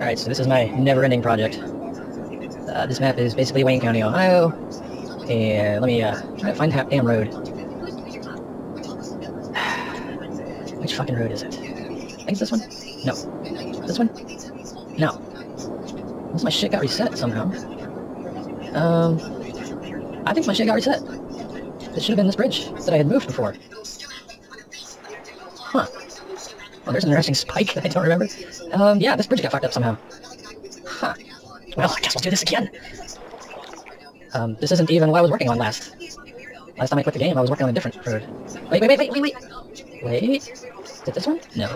Alright, so this is my never-ending project. This map is basically Wayne County, Ohio. And let me try to find that damn road. Which fucking road is it? I think it's this one? No. This one? No. Unless my shit got reset somehow. I think my shit got reset. This should have been this bridge that I had moved before. Huh. Well, there's an interesting spike that I don't remember. Yeah, this bridge got fucked up somehow. Huh. Well, I guess we'll do this again. This isn't even what I was working on last. Last time I quit the game, I was working on a different road. Wait. Wait. Is it this one? No.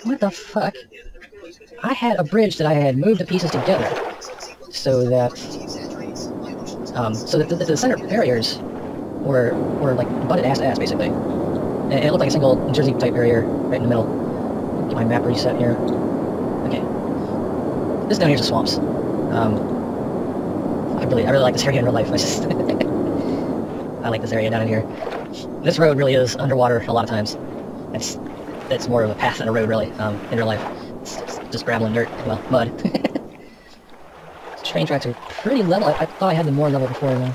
What the fuck? I had a bridge that I had moved the pieces together so that the center barriers were like butted ass to ass basically. And it looked like a single Jersey type barrier right in the middle. Get my map reset here. Okay. This down here's the swamps. I really like this area in real life. I like this area down in here. This road really is underwater a lot of times. It's more of a path than a road really, in real life. It's just gravel and dirt, well, mud. Train tracks are pretty level. I thought I had them more level before though.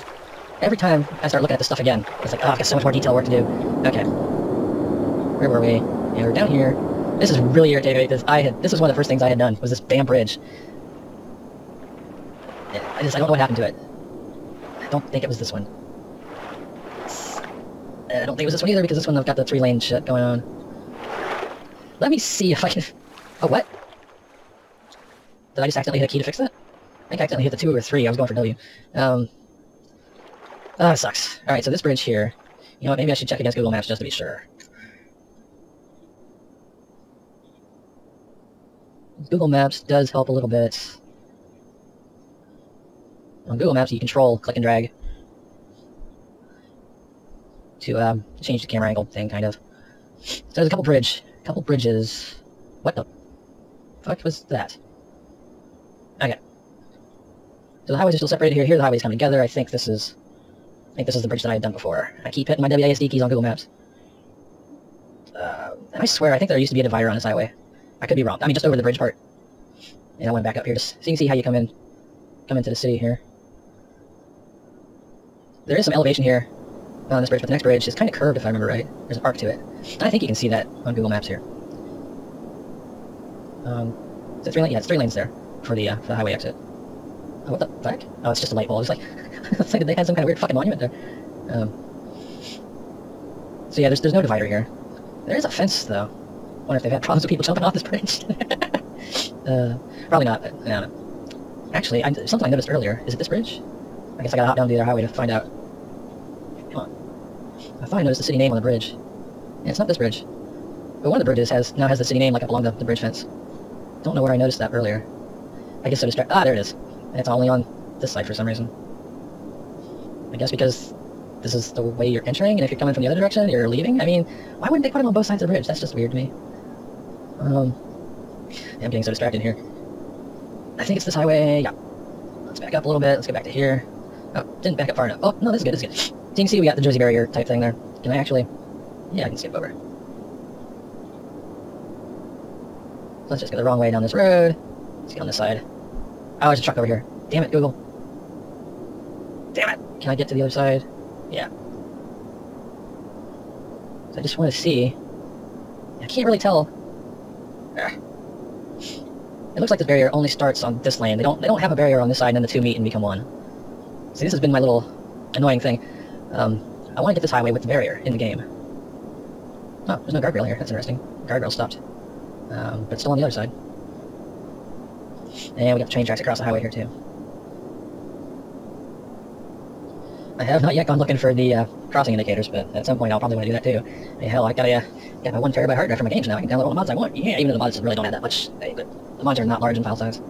Every time I start looking at this stuff again, it's like, oh, I've got so much more detail work to do. Okay. Where were we? Yeah, we're down here. This is really irritating because this was one of the first things I had done, was this damn bridge. I don't know what happened to it. I don't think it was this one. I don't think it was this one either, because this one I've got the 3-lane shit going on. Let me see if I can... Oh, what? Did I just accidentally hit a key to fix that? I think I accidentally hit the 2 or 3, I was going for W. That sucks. Alright, so this bridge here... You know what, maybe I should check against Google Maps just to be sure. Google Maps does help a little bit. On Google Maps, you control click and drag to change the camera angle thing, kind of. So there's a couple bridges. What the fuck was that? Okay. So the highways are still separated here. Here the highways come together. I think this is the bridge that I had done before. I keep hitting my WASD keys on Google Maps. And I swear, I think there used to be a divider on this highway. I could be wrong. I mean, just over the bridge part. And I went back up here just so you can see how you come into the city here. There is some elevation here on this bridge, but the next bridge is kind of curved if I remember right. There's an arc to it. And I think you can see that on Google Maps here. Is it 3 lanes? Yeah, it's 3 lanes there for the highway exit. Oh, what the fuck? Oh, it's just a light bulb. It's like, it's like they had some kind of weird fucking monument there. So yeah, there's no divider here. There is a fence though. Wonder if they've had problems with people jumping off this bridge. Probably not. I don't know. Actually, something I noticed earlier. Is it this bridge? I guess I gotta hop down the other highway to find out. Come on. I thought I noticed the city name on the bridge. Yeah, it's not this bridge. But one of the bridges now has the city name like up along the bridge fence. Don't know where I noticed that earlier. I guess so distracted. Ah, there it is. And it's only on this side for some reason. I guess because this is the way you're entering, and if you're coming from the other direction, you're leaving? I mean, why wouldn't they put them on both sides of the bridge? That's just weird to me. Yeah, I'm getting so distracted here. I think it's this highway. Yeah. Let's back up a little bit. Let's get back to here. Oh, didn't back up far enough. Oh, no, this is good, this is good. So you can see we got the Jersey barrier type thing there. Can I actually... Yeah, I can skip over. Let's just go the wrong way down this road. Let's get on this side. Oh, there's a truck over here. Damn it, Google. Damn it! Can I get to the other side? Yeah. So I just want to see... I can't really tell... It looks like this barrier only starts on this lane. They don't have a barrier on this side and then the two meet and become one. See, this has been my little annoying thing. I want to get this highway with the barrier in the game. Oh, there's no guardrail here. That's interesting. Guardrail stopped. But it's still on the other side. And we got the train tracks across the highway here too. I have not yet gone looking for the crossing indicators, but at some point I'll probably want to do that too. I mean, hell, I got my 1 terabyte hard drive for my games now. I can download all the mods I want. Yeah, even though the mods really don't have that much. But the mods are not large in file size.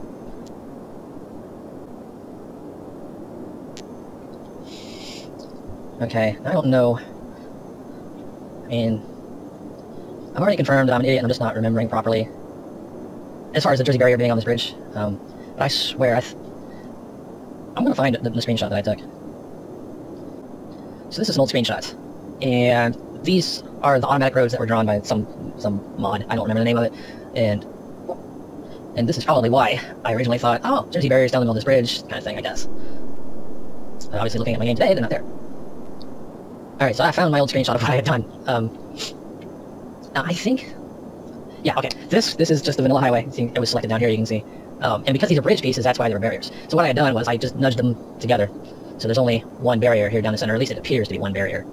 Okay, I don't know. I mean, I've already confirmed that I'm an idiot and I'm just not remembering properly. As far as the Jersey barrier being on this bridge, but I swear I'm gonna find the screenshot that I took. So this is an old screenshot, and these are the automatic roads that were drawn by some mod. I don't remember the name of it, and this is probably why I originally thought, oh, there's the barriers down the middle of this bridge, kind of thing, I guess. Obviously, looking at my game today, they're not there. Alright, so I found my old screenshot of what I had done. Now I think... Yeah, okay, this is just the vanilla highway. See, it was selected down here, you can see. And because these are bridge pieces, that's why they were barriers. So what I had done was I just nudged them together. So there's only one barrier here down the center, or at least it appears to be one barrier.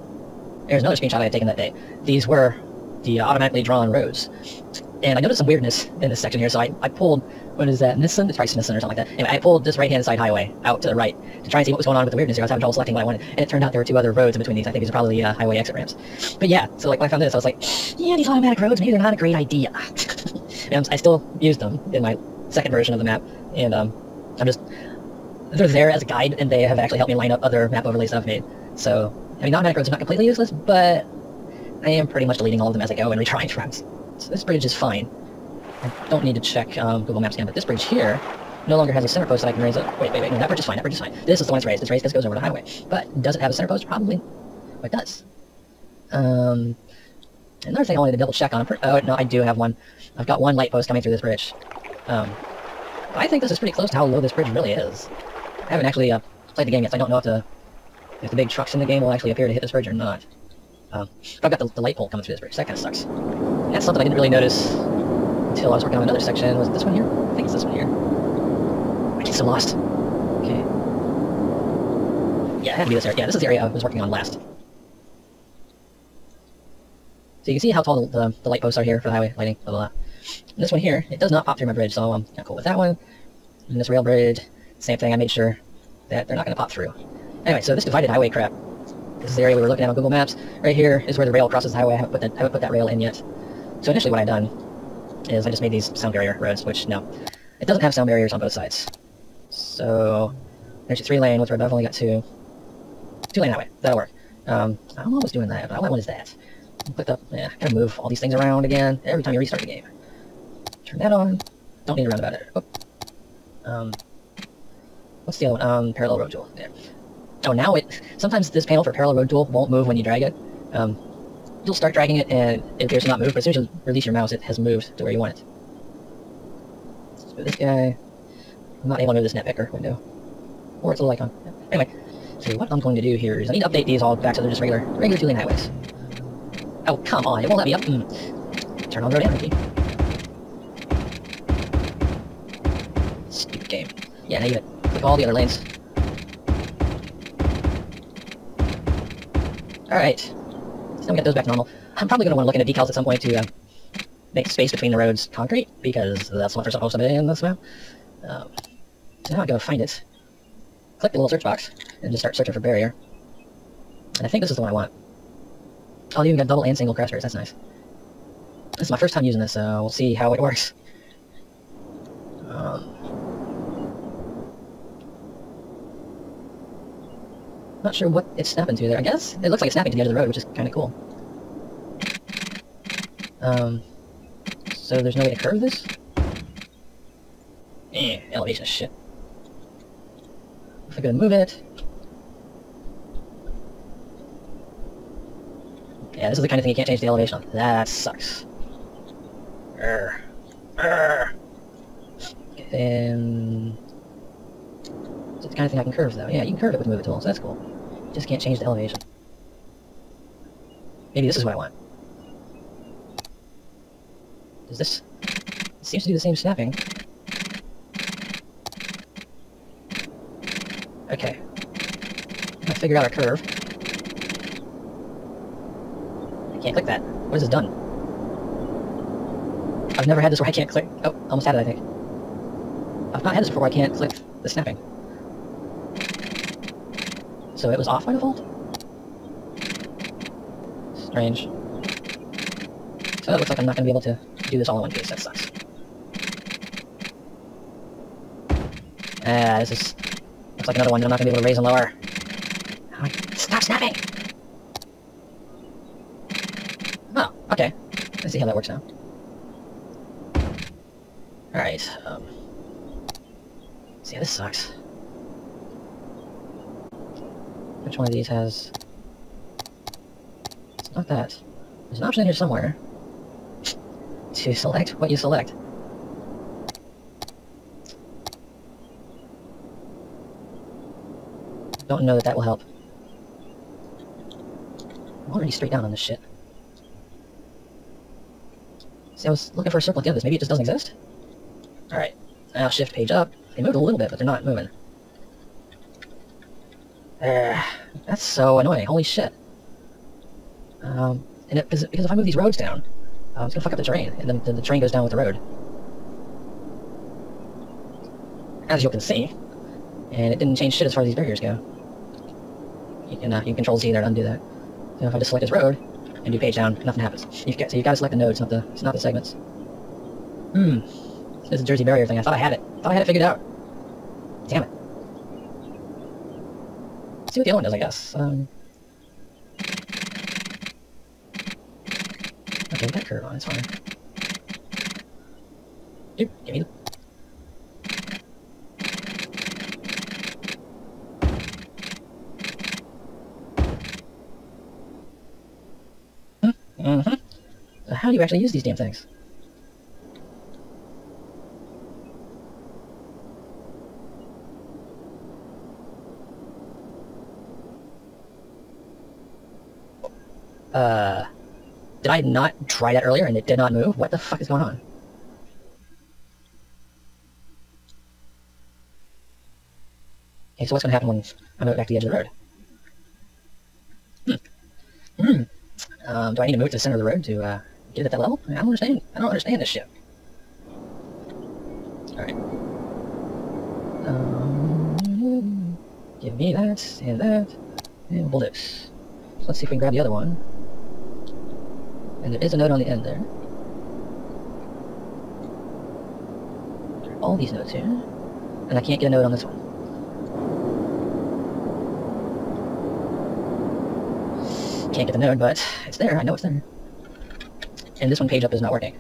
There's another screenshot I had taken that day. These were the automatically drawn roads. And I noticed some weirdness in this section here, so I pulled, what is that, Nissan? It's probably Nissan or something like that. Anyway, I pulled this right-hand side highway out to the right to try and see what was going on with the weirdness here. I was having trouble selecting what I wanted, and it turned out there were two other roads in between these. I think these are probably highway exit ramps. But yeah, so like when I found this, I was like, yeah, these automatic roads, maybe they're not a great idea. And I still used them in my second version of the map, and they're there as a guide, and they have actually helped me line up other map overlays that I've made. So, I mean, automatic roads are not completely useless, but I am pretty much deleting all of them as I go and retrying routes. So this bridge is fine. I don't need to check Google Maps again, but this bridge here no longer has a center post that I can raise up. Wait, no, that bridge is fine, This is the one that's raised. It's raised because it goes over the highway. But does it have a center post? Probably. Oh, it does. Another thing I wanted to double check on. Oh, no, I do have one. I've got one light post coming through this bridge. I think this is pretty close to how low this bridge really is. I haven't actually played the game yet, so I don't know if the big trucks in the game will actually appear to hit this bridge or not. But I've got the light pole coming through this bridge. That kind of sucks. And that's something I didn't really notice until I was working on another section. Was it this one here? I think it's this one here. I get so lost. Okay. Yeah, it had to be this area. Yeah, this is the area I was working on last. So you can see how tall the light posts are here for the highway lighting, blah, blah, blah. And this one here, it does not pop through my bridge, so I'm not cool with that one. And this rail bridge, same thing, I made sure that they're not going to pop through. Anyway, so this divided highway crap, this is the area we were looking at on Google Maps. Right here is where the rail crosses the highway. I haven't put that rail in yet. So initially what I've done is I just made these sound barrier roads, which, no, it doesn't have sound barriers on both sides. So there's your 3-lane with road, I've only got 2-lane highway. That'll work. I'm almost doing that, but what one is that? Click up, yeah, kind of move all these things around again every time you restart the game. Turn that on. Don't need a roundabout editor. Oh. What's the other one? Parallel road tool. There. Oh, now sometimes this panel for parallel road tool won't move when you drag it. You'll start dragging it and it appears to not move, but as soon as you release your mouse, it has moved to where you want it. Let's move this guy. I'm not able to move this netpicker window. Or its little icon. Yeah. Anyway, so what I'm going to do here is I need to update these all back so they're just regular 2-lane highways. Oh, come on, it won't let me up. Turn on road anarchy. Stupid game. Yeah, now you click all the other lanes. Alright. So we got those back to normal. I'm probably going to want to look into decals at some point to make space between the roads concrete, because that's what they're supposed to be in this map. So now I go find it. Click the little search box, and just start searching for barrier. And I think this is the one I want. Oh, you even got double and single crossbars, that's nice. This is my first time using this, so we'll see how it works. Not sure what it's snapping to there. I guess it looks like it's snapping to the edge of the road, which is kind of cool. So there's no way to curve this? Elevation is shit. If I go to move it... Yeah, this is the kind of thing you can't change the elevation on. That sucks. And... It's the kind of thing I can curve, though. Yeah, you can curve it with the move it tool, so that's cool. Just can't change the elevation. Maybe this is what I want. Does this... It seems to do the same snapping. Okay. I figured out a curve. I can't click that. What has this done? I've never had this where I can't click... Oh, almost had it, I think. I've not had this before where I can't click the snapping. So it was off by default? Strange. So it looks like I'm not going to be able to do this all in one piece. That sucks. This is... Looks like another one that I'm not going to be able to raise and lower. Stop snapping! Oh, okay. Let's see how that works now. Alright, see, this sucks. Which one of these has... not that. There's an option in here somewhere to select what you select. Don't know that that will help. I'm already straight down on this shit. See, I was looking for a circle at the end of this. Maybe it just doesn't exist? Alright. Now shift page up. They moved a little bit, but they're not moving. That's so annoying. Holy shit. Because if I move these roads down, it's gonna fuck up the terrain, and then the train goes down with the road. As you can see. And it didn't change shit as far as these barriers go. You can control Z there to undo that. So if I just select this road and do page down, nothing happens. So you've got to select the nodes, it's not the segments. This is a Jersey barrier thing. I thought I had it. Figured out. Damn it. Let's see what the other one does, I guess. Okay, we got a curve on, it's fine. Dude, give me the... So how do you actually use these damn things? Did I not try that earlier and it did not move? What the fuck is going on? Okay, so what's going to happen when I move it back to the edge of the road? Do I need to move to the center of the road to get it at that level? I don't understand this shit. Alright. Give me that, and we'll do this. So let's see if we can grab the other one. And there is a node on the end there. There are all these nodes here. And I can't get a node on this one. Can't get the node, but it's there. I know it's there. And this one page up is not working.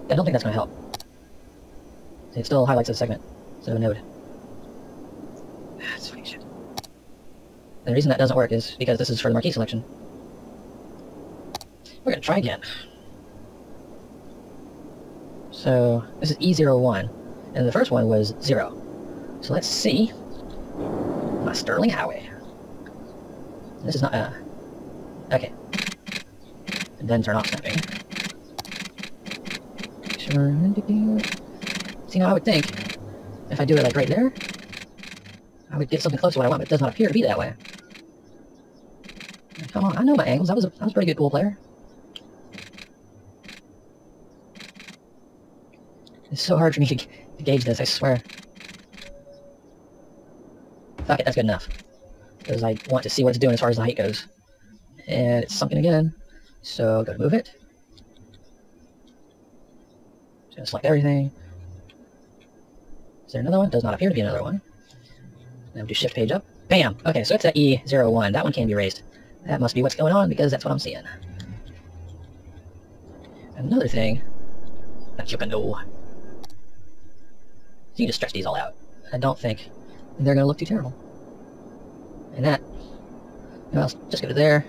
I don't think that's going to help. It still highlights a segment, so a node. That's fucking shit. And the reason that doesn't work is because this is for the marquee selection. We're going to try again. So, this is E01, and the first one was 0. So let's see my Sterling Highway. This is not, okay. And then turn off snapping. Sure. See, now I would think, if I do it like right there, I would get something close to what I want, but it does not appear to be that way. Come on, I know my angles. I was a pretty good pool player. It's so hard for me to gauge this, I swear. Fuck it, that's good enough. Because I want to see what it's doing as far as the height goes. And it's sunken again. So, go to move it. Just gonna select everything. Is there another one? Does not appear to be another one. Then we'll do shift page up. Bam! Okay, so it's that E01. That one can be erased. That must be what's going on, because that's what I'm seeing. Another thing that you can do. You can just stretch these all out. I don't think they're going to look too terrible. And that, well, just go to there.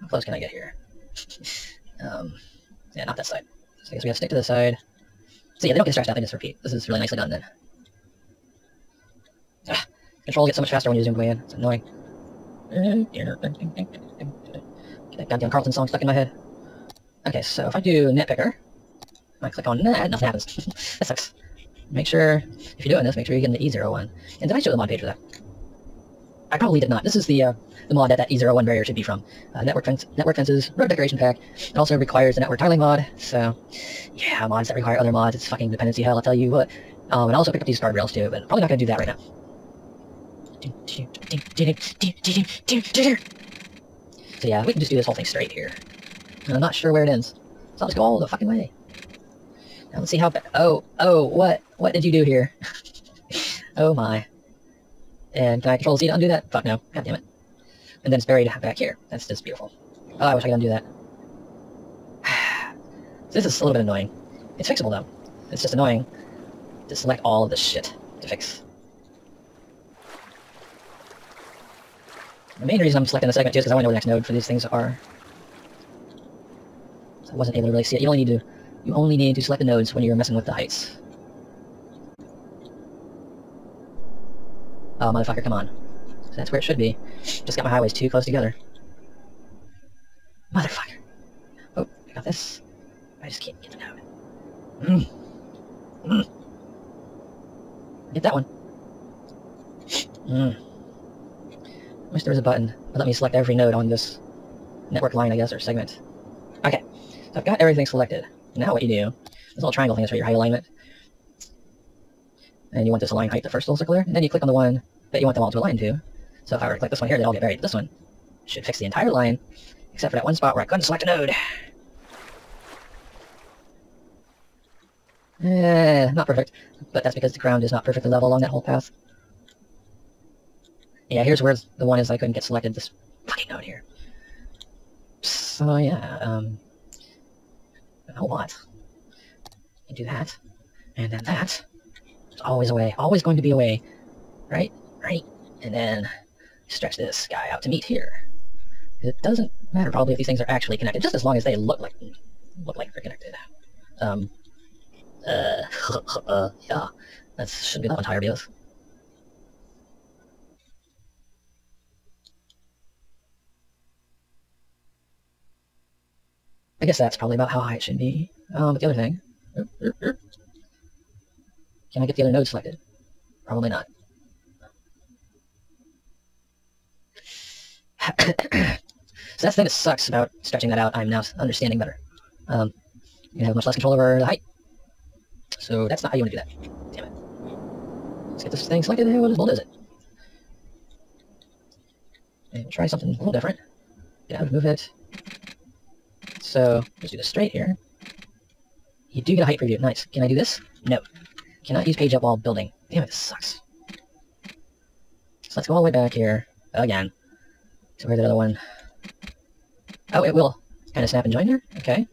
How close can I get here? Yeah, not that side. So I guess we gotta stick to this side. So yeah, they don't get stretched out, they just repeat. This is really nicely done then. Control gets so much faster when you zoom way in. It's annoying. Get that goddamn Carlton song stuck in my head. Okay, so if I do Nitpicker, I click on that, nothing happens. That sucks. Make sure, if you're doing this, make sure you get the E01. And did I show the mod page for that? I probably did not. This is the mod that E01 barrier should be from. Network Fences, Road Decoration Pack. It also requires a network tiling mod, so yeah, mods that require other mods, it's fucking dependency hell, I'll tell you what. And I also picked up these guardrails too, but probably not going to do that right now. So yeah, we can just do this whole thing straight here. And I'm not sure where it ends, so I'll just go all the fucking way. Now let's see how what did you do here? Oh my. And can I control Z to undo that? Fuck no. God damn it. And then it's buried back here. That's just beautiful. Oh, I wish I could undo that. This is a little bit annoying. It's fixable though. It's just annoying to select all of this shit to fix. The main reason I'm selecting the segment too is because I want to know where the next node for these things are. So I wasn't able to really see it. You only need to select the nodes when you're messing with the heights. Oh, motherfucker, come on. So that's where it should be. Just got my highways too close together. Motherfucker. Oh, I got this. I just can't get the node. Get that one. Wish there was a button that let me select every node on this network line, I guess, or segment. Okay, so I've got everything selected. Now what you do, this little triangle thing is for your height alignment. And you want this align height, the first little circle there, and then you click on the one that you want them all to align to. So if I were to click this one here, they'd all get buried. This one should fix the entire line, except for that one spot where I couldn't select a node. Not perfect, but that's because the ground is not perfectly level along that whole path. Yeah, here's where the one is I couldn't get selected, this fucking node here. So yeah, a whole lot. You do that, and then that. There's always a way, always going to be a way. Right, and then stretch this guy out to meet here. It doesn't matter probably if these things are actually connected, just as long as they look like they're connected. Yeah, that should be that entire BS. I guess that's probably about how high it should be. But the other thing, can I get the other node selected? Probably not. So that's the thing that sucks about stretching that out. I'm now understanding better. You have much less control over the height. So that's not how you want to do that. Damn it. Let's get this thing selected. What is it? And we'll try something a little different. Get out, move it. So let's do this straight here. You do get a height preview. Nice. Can I do this? No. Cannot use page up while building. Damn it, this sucks. So let's go all the way back here again. So where's the other one? Oh, it will kind of snap and join there? Okay.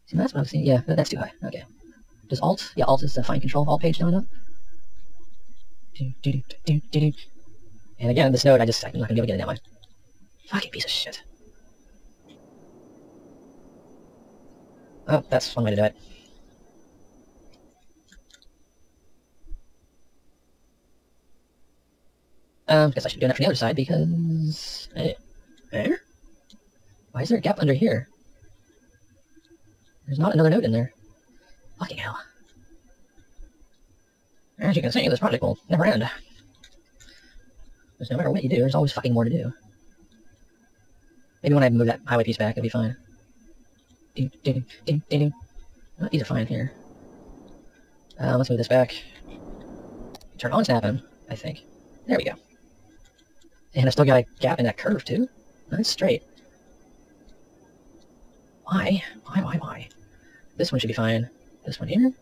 See, that's what I was seeing. Yeah, that's too high. Okay. Does Alt? Yeah, Alt is the fine control. Alt page down and up. And again, this node, I'm not going to be able to get it that way. Fucking piece of shit. Oh, that's one way to do it. Guess I should be doing that from the other side because... Why is there a gap under here? There's not another node in there. Fucking hell. As you can see, this project will never end. Because no matter what you do, there's always fucking more to do. Maybe when I move that highway piece back, it'll be fine. Oh, these are fine here. Let's move this back. Turn on snapping, I think. There we go. And I still got a gap in that curve, too. That's straight. Why? Why? This one should be fine. This one here?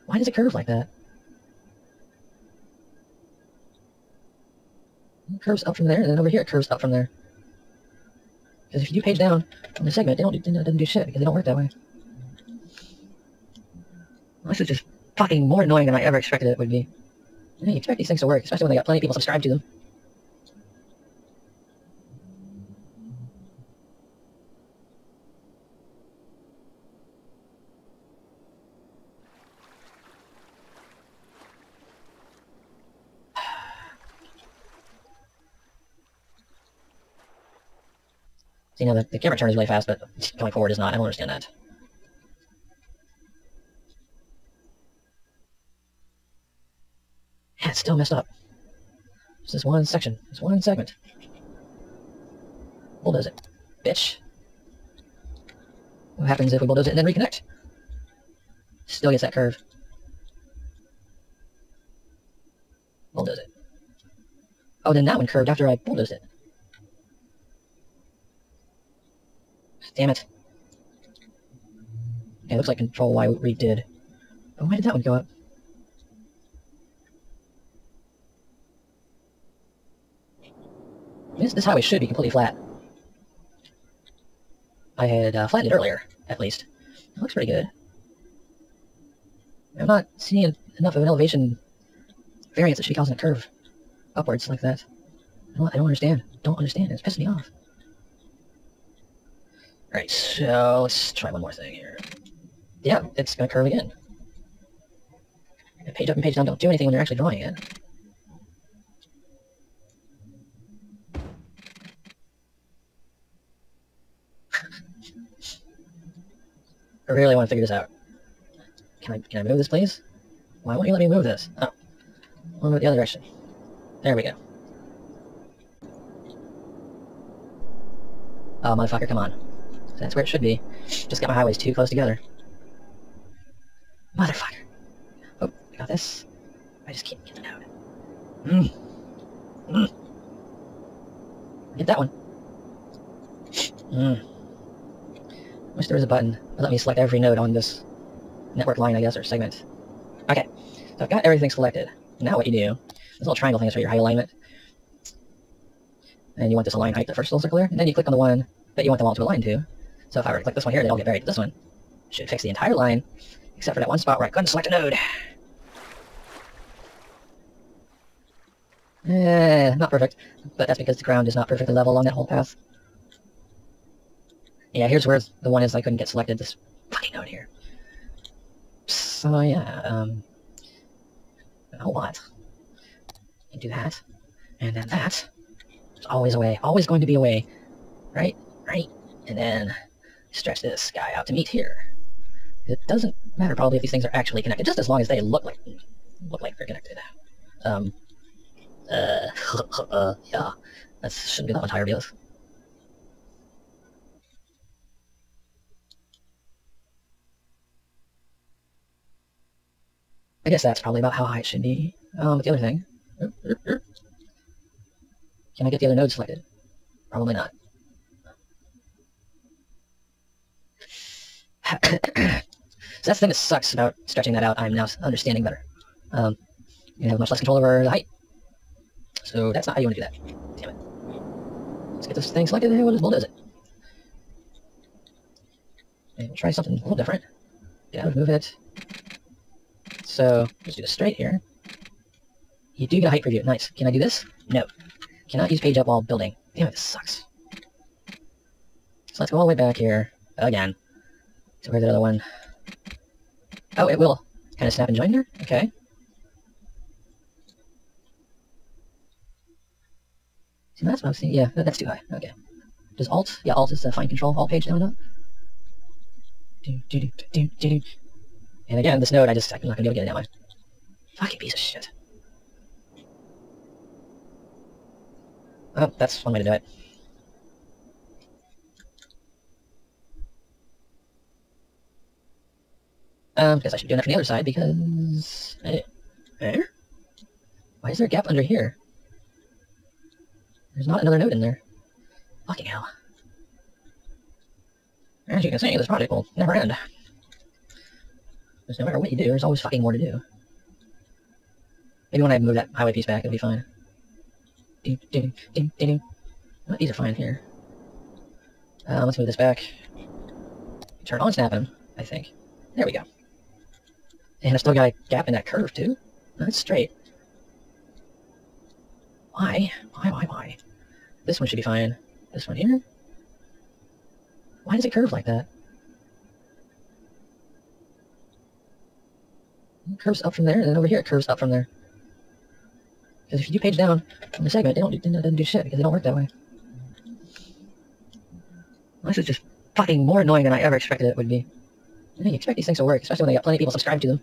Why does it curve like that? It curves up from there, and then over here it curves up from there. Because if you do page down on the segment, it doesn't do shit, because they don't work that way. Well, this is just fucking more annoying than I ever expected it would be. Yeah, you expect these things to work, especially when they got plenty of people subscribed to them. So, you know, the camera turn is really fast, but going forward is not. I don't understand that. Yeah, it's still messed up. It's this one section. It's one segment. Bulldoze it. Bitch. What happens if we bulldoze it and then reconnect? Still gets that curve. Bulldoze it. Oh, then that one curved after I bulldozed it. Damn it. Okay, looks like Control Y redid. But why did that one go up? This highway should be completely flat. I had flattened it earlier, at least. It looks pretty good. I'm not seeing enough of an elevation variance that should be causing a curve upwards like that. I don't understand. Don't understand. It's pissing me off. Alright, so let's try one more thing here. Yeah, it's going to curve again. And page up and page down don't do anything when you're actually drawing it. I really want to figure this out. Can I move this, please? Why won't you let me move this? Oh. I'll move it the other direction. There we go. Oh, motherfucker, come on. That's where it should be. Just got my highways too close together. Motherfucker. Oh, I got this. I just can't get it out. Get that one. Wish there was a button that let me select every node on this network line, I guess, or segment. Okay, so I've got everything selected. Now what you do, this little triangle thing is for your height alignment. And you want this align height, the first little circle there, and then you click on the one that you want them all to align to. So if I were to click this one here, they'd all get buried. This one should fix the entire line, except for that one spot where I couldn't select a node. Not perfect, but that's because the ground is not perfectly level along that whole path. Yeah, here's where the one is I couldn't get selected, this fucking node here. So yeah, a whole lot. You do that, and then that. There's always a way, always going to be a way. Right, and then stretch this guy out to meet here. It doesn't matter probably if these things are actually connected, just as long as they look like they're connected. Yeah, that shouldn't be that much higher views. I guess that's probably about how high it should be. But the other thing, can I get the other node selected? Probably not. So that's the thing that sucks about stretching that out. I'm now understanding better. You have much less control over the height. So that's not how you want to do that. Damn it. Let's get this thing selected. We'll bulldoze it. And we'll try something a little different. Get out, move it. So let's do this straight here. You do get a height preview. Nice. Can I do this? No. Cannot use page up while building. Damn it, this sucks. So let's go all the way back here again. So where's the other one? Oh, it will kind of snap and join there? Okay. See, that's what I was thinking. Yeah, that's too high. Okay. Does Alt? Yeah, Alt is the fine control. Alt page down and up. And again, this node, I'm not going to be able to get it that way. Fucking piece of shit. Oh, that's one way to do it. Guess I should be doing that from the other side because... Why is there a gap under here? There's not another node in there. Fucking hell. As you can see, this project will never end. Because no matter what you do, there's always fucking more to do. Maybe when I move that highway piece back, it'll be fine. Well, these are fine here. Let's move this back. Turn on snapping, I think. There we go. And I've still got a gap in that curve, too. No, that's straight. Why? Why? This one should be fine. This one here? Why does it curve like that? It curves up from there, and then over here it curves up from there. Because if you do page down on the segment, it doesn't do shit, because they don't work that way. This is just fucking more annoying than I ever expected it would be. You expect these things to work, especially when they got plenty of people subscribed to them.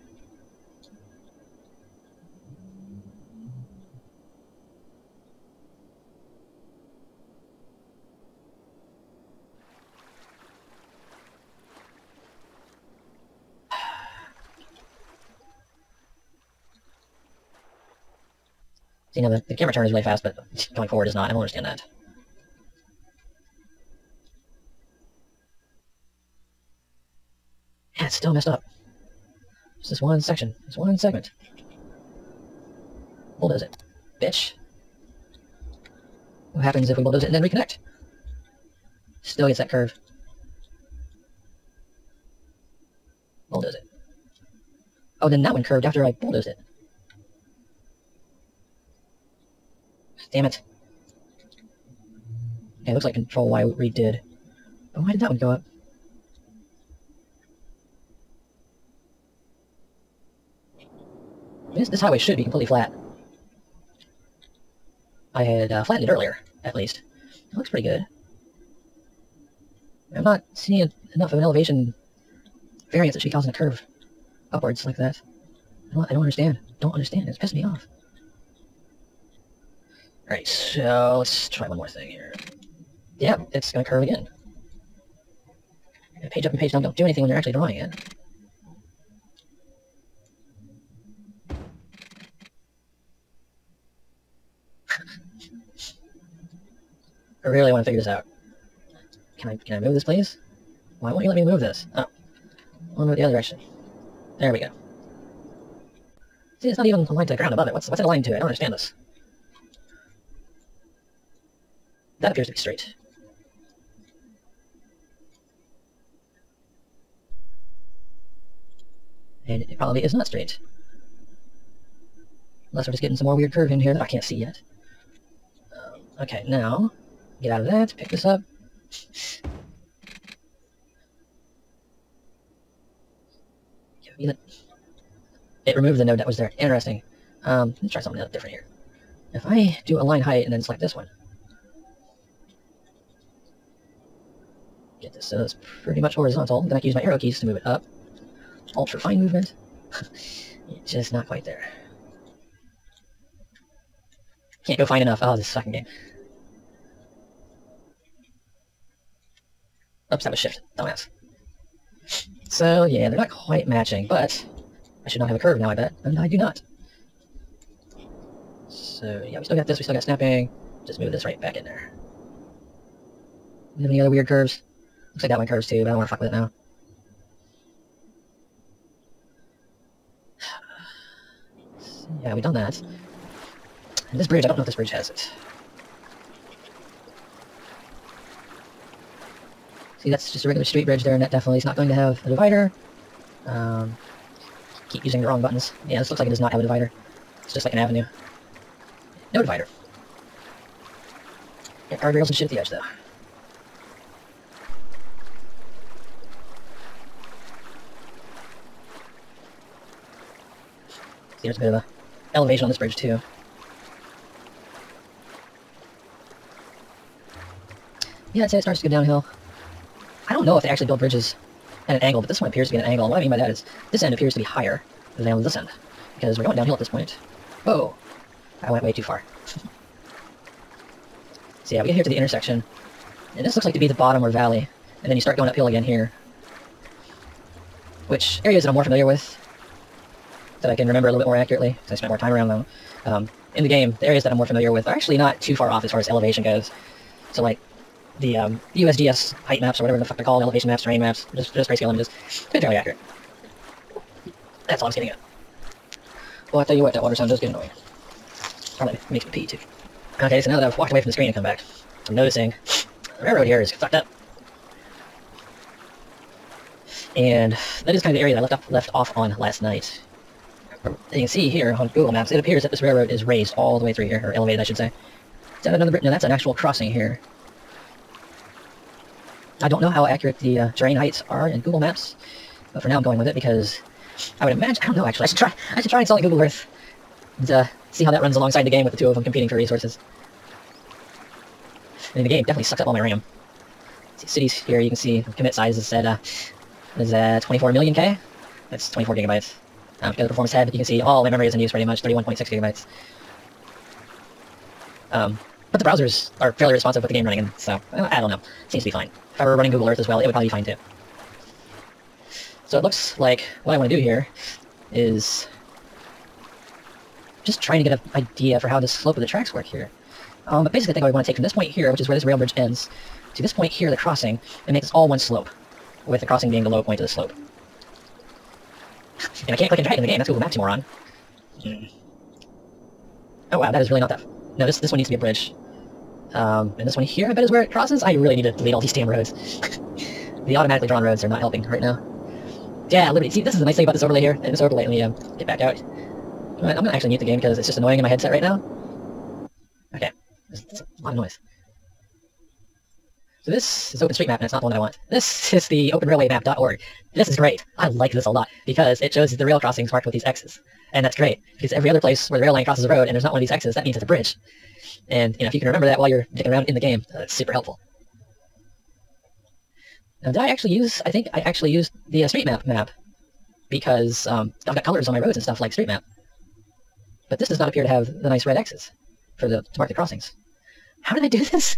You know, the camera turn is really fast, but going forward is not. I don't understand that. Yeah, it's still messed up. It's this one section. This one segment. Bulldoze it. Bitch. What happens if we bulldoze it and then reconnect? Still gets that curve. Bulldoze it. Oh, then that one curved after I bulldozed it. Damn it. Okay, it looks like Control Y redid. But why did that one go up? This highway should be completely flat. I had flattened it earlier, at least. It looks pretty good. I'm not seeing enough of an elevation variance that should be causing a curve upwards like that. I don't understand. Don't understand. It's pissing me off. Alright, so let's try one more thing here. Yeah, it's going to curve again. Page up and page down don't do anything when you're actually drawing it. I really want to figure this out. Can I move this, please? Why won't you let me move this? Oh. I'll move it the other direction. There we go. See, it's not even aligned to the ground above it. What's it aligned to? I don't understand this. That appears to be straight. And it probably is not straight. Unless we're just getting some more weird curve in here that I can't see yet. Okay, now, get out of that, pick this up. It removed the node that was there. Interesting. Let's try something different here. If I do align height and then select this one. Get this so it's pretty much horizontal. Then I can use my arrow keys to move it up. Ultra fine movement. Just not quite there. Can't go fine enough. Oh, this fucking game. Oops, that was shift. Dumbass. So, yeah, they're not quite matching, but I should not have a curve now, I bet. And I do not. So, yeah, we still got this. We still got snapping. Just move this right back in there. Do you have any other weird curves? Looks like that one curves too, but I don't want to fuck with it now. So, yeah, we've done that. And this bridge, I don't know if this bridge has it. See, that's just a regular street bridge there, and that definitely is not going to have a divider. Keep using the wrong buttons. Yeah, this looks like it does not have a divider. It's just like an avenue. No divider. Yeah, guardrails and shit at the edge, though. See, there's a bit of a elevation on this bridge, too. Yeah, I'd say it starts to go downhill. I don't know if they actually build bridges at an angle, but this one appears to be at an angle, and what I mean by that is this end appears to be higher than this end, because we're going downhill at this point. Whoa! I went way too far. So yeah, we get here to the intersection, and this looks like to be the bottom or valley, and then you start going uphill again here. Which areas that I'm more familiar with, that I can remember a little bit more accurately, because I spent more time around them. In the game, the areas that I'm more familiar with are actually not too far off as far as elevation goes. So like, the USGS height maps, or whatever the fuck they're called, elevation maps, terrain maps, just grayscale images, they're fairly accurate. That's all I was getting at. Well, I tell you what, that water sound does get annoying. Probably makes me pee, too. Okay, so now that I've walked away from the screen and come back, I'm noticing the railroad here is fucked up. And that is kind of the area that I left off on last night. As you can see here on Google Maps, it appears that this railroad is raised all the way through here, or elevated, I should say. Is that another bridge? No, that's an actual crossing here. I don't know how accurate the terrain heights are in Google Maps, but for now I'm going with it because I would imagine, I don't know actually, I should try installing Google Earth and see how that runs alongside the game with the two of them competing for resources. I mean, the game definitely sucks up all my RAM. See, cities here, you can see the commit size is at, is 24 million K? That's 24 gigabytes. Because the performance head, you can see all my memory is in use pretty much, 31.6 gigabytes. But the browsers are fairly responsive with the game running in, so, I don't know. Seems to be fine. If I were running Google Earth as well, it would probably be fine too. So it looks like what I want to do here is just trying to get an idea for how the slope of the tracks work here. But basically I think I want to take from this point here, which is where this rail bridge ends, to this point here, the crossing, and make this all one slope, with the crossing being the low point of the slope. And I can't click and drag in the game, that's Google Maps, you moron. Oh wow, that is really not that... No, this one needs to be a bridge. And this one here, I bet is where it crosses. I really need to delete all these damn roads. The automatically drawn roads are not helping right now. Yeah, Liberty. See, this is the nice thing about this overlay here. And this overlay, let me get back out. I'm gonna actually mute the game because it's just annoying in my headset right now. Okay, there's a lot of noise. So this is OpenStreetMap, and it's not the one that I want. This is the OpenRailwayMap.org. This is great. I like this a lot, because it shows the rail crossings marked with these X's. And that's great, because every other place where the rail line crosses the road and there's not one of these X's, that means it's a bridge. And, if you can remember that while you're dicking around in the game, that's super helpful. Now, did I actually use, I think I actually used the StreetMap map, because I've got colors on my roads and stuff like StreetMap. But this does not appear to have the nice red X's to mark the crossings. How did I do this?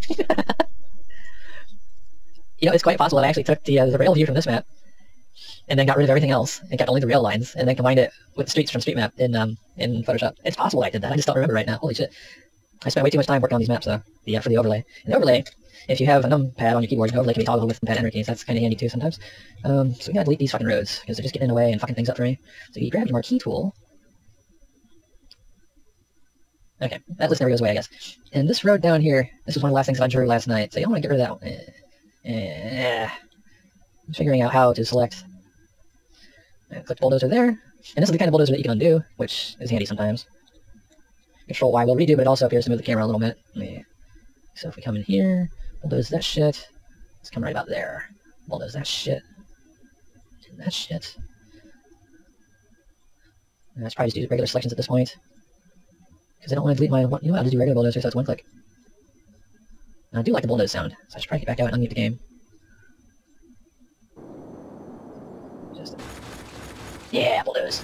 It's quite possible that I actually took the rail view from this map, and then got rid of everything else, and kept only the rail lines, and then combined it with the streets from StreetMap in Photoshop. It's possible I did that, I just don't remember right now. Holy shit. I spent way too much time working on these maps, though, for the overlay. And the overlay, if you have a numpad on your keyboard, the overlay can be toggled with numpad enter keys. That's kind of handy, too, sometimes. So we gotta delete these fucking roads, because they're just getting in the way and fucking things up for me. So you grab your marquee tool. Okay, that list never goes away, I guess. And this road down here, this was one of the last things I drew last night, so you don't want to get rid of that one. I'm figuring out how to select. Click the bulldozer there, and this is the kind of bulldozer that you can undo, which is handy sometimes. Control Y will redo, but it also appears to move the camera a little bit. So if we come in here, bulldoze that shit, let's come right about there. Bulldoze that shit, and that shit. And let's probably just do regular selections at this point, because I don't want to delete my. I'll just do regular bulldozer, so it's one click. And I do like the bulldoze sound, so I should probably get back out and unmute the game. Yeah, bulldoze.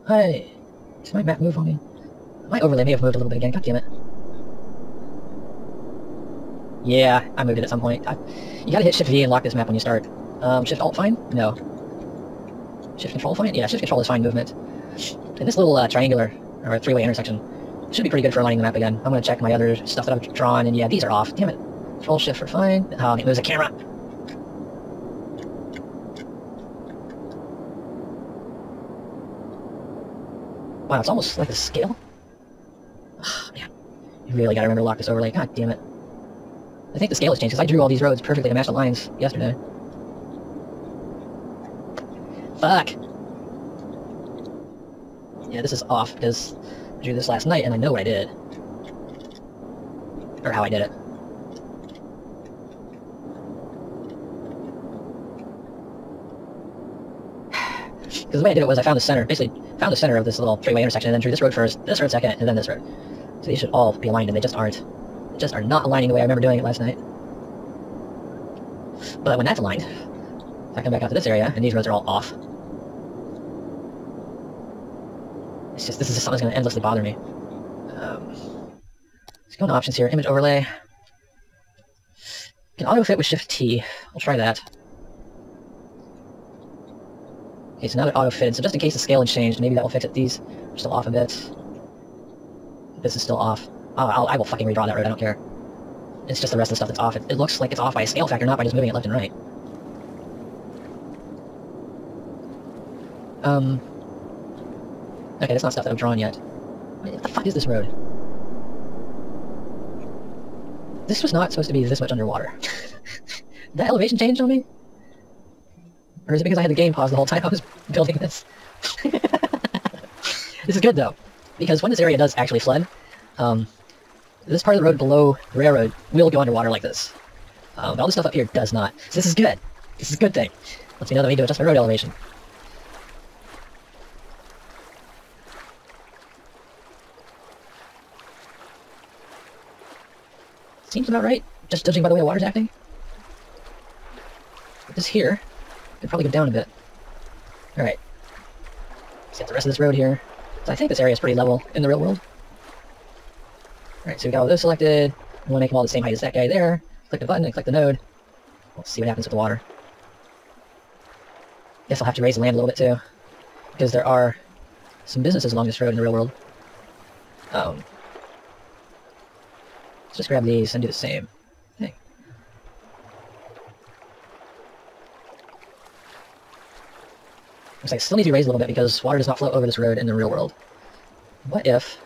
Hey, did my map move on me? My overlay may have moved a little bit again, god damn it. Yeah, I moved it at some point. You gotta hit Shift V and lock this map when you start. Shift Alt fine? No. Shift Control fine? Yeah, Shift Control is fine movement. And this little triangular, or three-way intersection, should be pretty good for aligning the map again. I'm gonna check my other stuff that I've drawn, and yeah, these are off. Damn it. Control Shift for fine. Oh, it moves the camera. Wow, it's almost like a scale. Oh, man. You really gotta remember to lock this overlay. God damn it. I think the scale has changed, because I drew all these roads perfectly to match the lines yesterday. Fuck. Yeah, this is off, because I drew this last night, and I know what I did. Or how I did it. Because the way I did it was I found the center, basically found the center of this little three-way intersection, and then drew this road first, this road second, and then this road. So these should all be aligned, and they just aren't. They just are not aligning the way I remember doing it last night. But when that's aligned, I come back out to this area, and these roads are all off. It's just, this is just something that's going to endlessly bother me. Let's go into options here, image overlay. You can auto-fit with Shift-T. I'll try that. Okay, so now they're auto-fitted, so just in case the scale had changed, maybe that will fix it. These are still off a bit. This is still off. Oh, I will fucking redraw that road, I don't care. It's just the rest of the stuff that's off. It looks like it's off by a scale factor, not by just moving it left and right. Okay, that's not stuff that I've drawn yet. What the fuck is this road? This was not supposed to be this much underwater. Did that elevation change on me? Or is it because I had the game paused the whole time I was building this? This is good, though, because when this area does actually flood, this part of the road below the railroad will go underwater like this. But all this stuff up here does not. So this is good. This is a good thing. Lets me know that I need to adjust my road elevation. Seems about right, just judging by the way the water's acting. But this here could probably go down a bit. Alright. Let's get the rest of this road here. So I think this area is pretty level in the real world. Alright, so we got all those selected. We want to make them all the same height as that guy there. Click the button and click the node. Let's see what happens with the water. Guess I'll have to raise the land a little bit too, because there are some businesses along this road in the real world. Let's just grab these and do the same thing. Looks like I still need to raise a little bit because water does not flow over this road in the real world. What if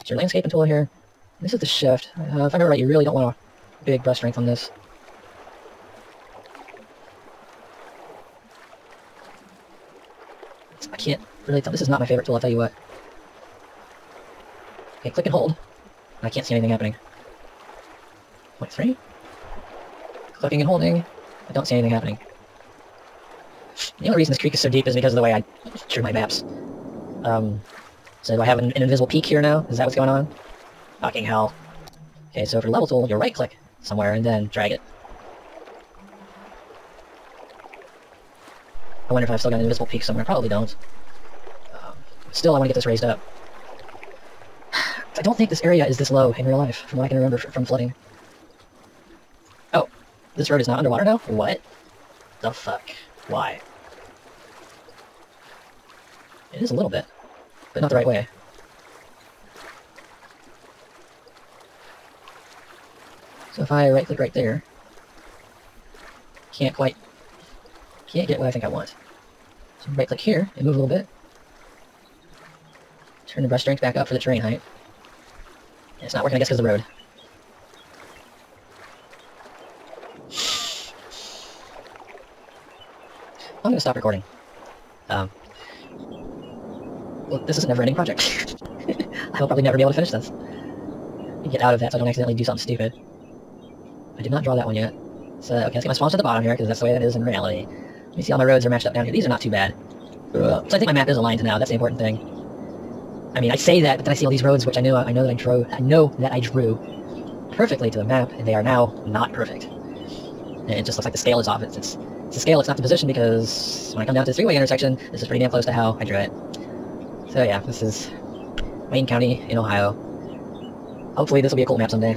It's your landscaping tool here. This is the shift. If I remember right, you really don't want a big brush strength on this. I can't really tell. This is not my favorite tool, I'll tell you what. Okay, click and hold. I can't see anything happening. 0.3? Clicking and holding. I don't see anything happening. The only reason this creek is so deep is because of the way I drew my maps. So do I have an invisible peak here now? Is that what's going on? Fucking hell. Okay, so for level tool, you right-click somewhere and then drag it. I wonder if I've still got an invisible peak somewhere. Probably don't. Still, I want to get this raised up. I don't think this area is this low in real life, from what I can remember from flooding. Oh, this road is not underwater now? What the fuck? Why? It is a little bit, but not the right way. So if I right-click right there, can't get what I think I want. So right-click here and move a little bit. Turn the brush strength back up for the terrain height. And it's not working, I guess, because of the road. I'm gonna stop recording. Well, this is a never-ending project. I'll probably never be able to finish this. Get out of that so I don't accidentally do something stupid. I did not draw that one yet. So, okay, let's get my spawns at the bottom here, because that's the way that is in reality. Let me see how my roads are matched up down here. These are not too bad. So I think my map is aligned now, that's the important thing. I mean, I say that, but then I see all these roads, which I know that I drew perfectly to the map, and they are now not perfect. And it just looks like the scale is off. It's the scale, it's not the position, because when I come down to the three-way intersection, this is pretty damn close to how I drew it. So yeah, this is Wayne County in Ohio. Hopefully this will be a cool map someday.